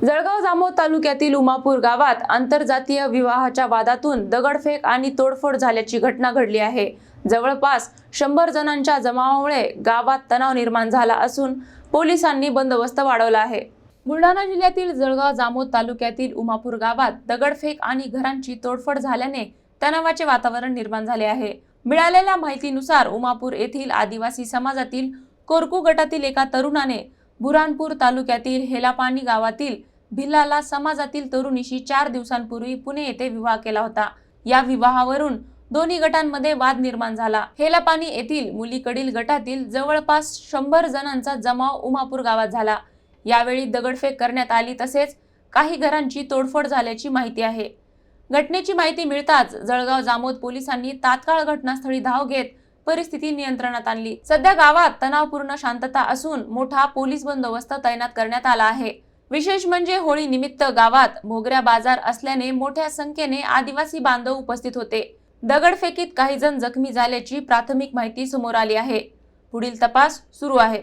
जळगाव जामोद तालुक्यातील उमापूर गावात आंतरजातीय विवाहाच्या वादातून दगडफेक आणि तोडफोड झाल्याची घटना घडली आहे। जवळपास 100 जणांच्या जमावामुळे गावात तणाव निर्माण झाला असून पोलिसांनी बंदोबस्त वाढवला आहे। बुलढाणा जिल्ह्यातील जळगाव जामोद तालुक्यातील उमापूर गावात दगडफेक आणि घरांची तोडफोड झाल्याने तणावाचे वातावरण निर्माण झाले आहे। मिळालेल्या माहितीनुसार उमापूर येथील आदिवासी समाजातील कोरकू गटातील एका तरुणाने बुरानपूर तालुक्यातील हेलापानी गावातील भिल्लाला समाजातील तरुणीशी 4 दिवसांपूर्वी पुणे येथे विवाह केला होता। या विवाहावरून दोन्ही गटांमध्ये वाद निर्माण झाला। हेलापानी येथील मुलीकडील गटातील जवळपास 100 जणांचा जमाव उमापूर गावात झाला। यावेळी दगडफेक करण्यात आली तसेच काही घरांची तोडफोड झाल्याची माहिती आहे। घटनेची माहिती मिळताच जळगाव जामोद पोलिसांनी तात्काळ घटनास्थळी धाव घेत परिस्थिती नियंत्रणात आणली। सध्या गावात तणावपूर्ण शांतता असून मोठा पोलीस बंदोबस्त तैनात करण्यात आला आहे। विशेष म्हणजे होळी निमित्त गावात मोगऱ्या बाजार असल्याने मोठ्या संख्येने आदिवासी बांधव उपस्थित होते। दगडफेकीत काही जण जखमी झाल्याची प्राथमिक माहिती समोर आली आहे। पुढील तपास सुरू आहे।